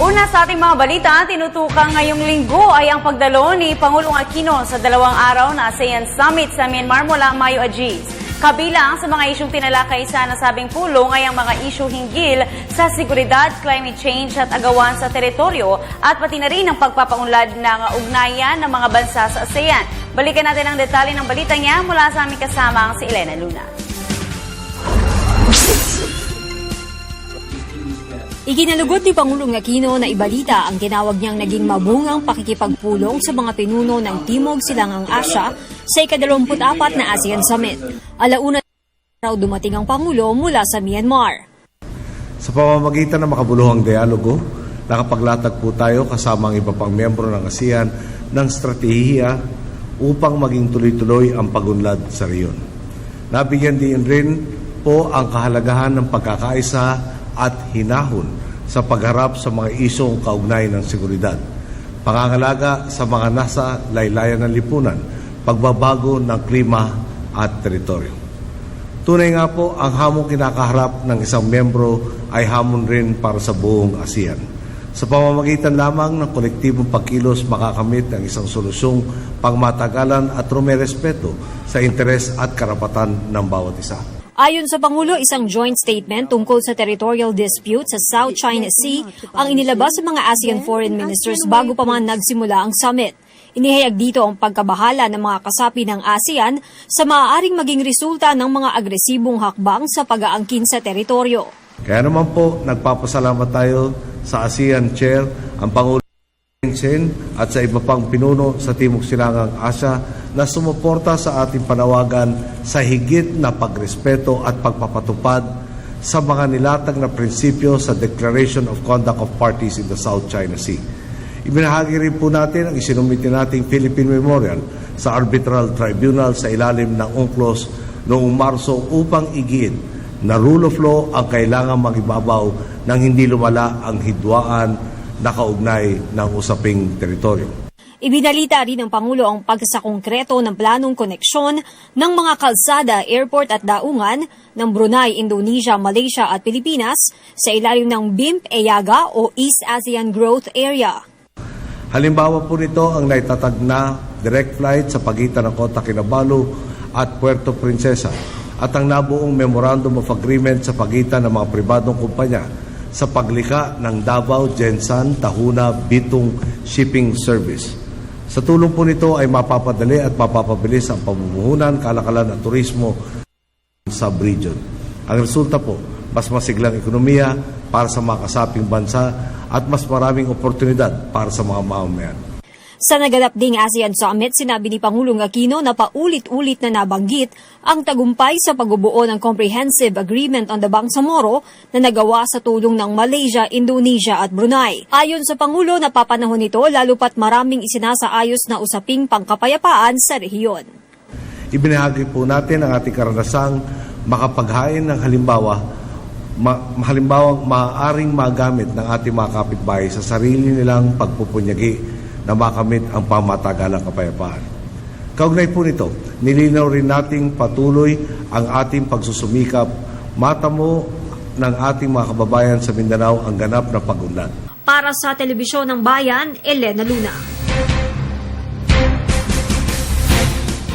Una sa ating mga balita, tinutukang ngayong linggo ay ang pagdalo ni Pangulong Aquino sa 2 araw na ASEAN Summit sa Myanmar mula Mayo a Gis. Kabilang sa mga isyong tinalakay sa nasabing pulong ay ang mga isyu hinggil sa seguridad, climate change at agawan sa teritoryo at pati na rin ang pagpapaunlad ng ugnayan ng mga bansa sa ASEAN. Balikan natin ang detalye ng balita niya mula sa aming kasamang si Elena Luna. Ikinalugot ni Pangulong Aquino na ibalita ang tinawag niyang naging mabungang pakikipagpulong sa mga pinuno ng Timog Silangang Asya sa ika-24 na ASEAN Summit. Alauna raw dumating ang Pangulo mula sa Myanmar. Sa pamamagitan ng makabuluhang dialogo, nakapaglatag po tayo kasama ang iba pang miyembro ng ASEAN ng strategiya upang maging tuloy-tuloy ang pagunlad sa riyon. Nabigyan din rin po ang kahalagahan ng pagkakaisa at hinahon sa pagharap sa mga isyong kaugnay ng seguridad, pangangalaga sa mga nasa laylayan ng lipunan, pagbabago ng klima at teritoryo. Tunay nga po, ang hamong kinakaharap ng isang miyembro ay hamon rin para sa buong ASEAN. Sa pamamagitan lamang ng kolektibong pagkilos, makakamit ang isang solusyong pangmatagalan at rumerespeto sa interes at karapatan ng bawat isa. Ayon sa Pangulo, isang joint statement tungkol sa territorial dispute sa South China Sea ang inilabas sa mga ASEAN foreign ministers bago pa man nagsimula ang summit. Inihayag dito ang pagkabahala ng mga kasapi ng ASEAN sa maaaring maging resulta ng mga agresibong hakbang sa pag-aangkin sa teritoryo. Kaya naman po, nagpapasalamat tayo sa ASEAN Chair, ang Pangulo at sa iba pang pinuno sa Timog Silangang Asya na sumuporta sa ating panawagan sa higit na pagrespeto at pagpapatupad sa mga nilatag na prinsipyo sa Declaration of Conduct of Parties in the South China Sea. Ibinahagi rin po natin ang isinumiti nating Philippine Memorial sa Arbitral Tribunal sa ilalim ng UNCLOS noong Marso upang igiit na rule of law ang kailangang magibabaw nang hindi lumala ang hidwaan na kaugnay ng usaping teritoryo. Ibinalita rin ng Pangulo ang pagkasakongkreto ng planong koneksyon ng mga kalsada, airport at daungan ng Brunei, Indonesia, Malaysia at Pilipinas sa ilalim ng BIMP-EAGA o East ASEAN Growth Area. Halimbawa po nito ang naitatag na direct flight sa pagitan ng Kota Kinabalu at Puerto Princesa at ang nabuong Memorandum of Agreement sa pagitan ng mga pribadong kumpanya sa paglikha ng Davao, Gensan, Tahuna, Bitong Shipping Service. Sa tulong po nito ay mapapadali at mapapabilis ang pamumuhunan, kalakalan at turismo sa region. Ang resulta po, mas masiglang ekonomiya para sa mga kasaping bansa at mas maraming oportunidad para sa mga mamamayan. Sa naganap ding ASEAN Summit, sinabi ni Pangulong Aquino na paulit-ulit na nabanggit ang tagumpay sa pagbubuo ng Comprehensive Agreement on the Bangsamoro na nagawa sa tulong ng Malaysia, Indonesia at Brunei. Ayon sa Pangulo, napapanahon nito lalo pat maraming isinasaayos na usaping pangkapayapaan sa rehiyon. Ibinahagi po natin ang ating karanasang makapaghain ng halimbawang maaaring magamit ng ating mga kapitbahay sa sarili nilang pagpupunyagi na makamit ang pamatagalang kapayapaan. Kaugnay po nito, nilinaw rin nating patuloy ang ating pagsusumikap matamo ng ating mga kababayan sa Mindanao ang ganap na pagunlad. Para sa Telebisyon ng Bayan, Elena Luna.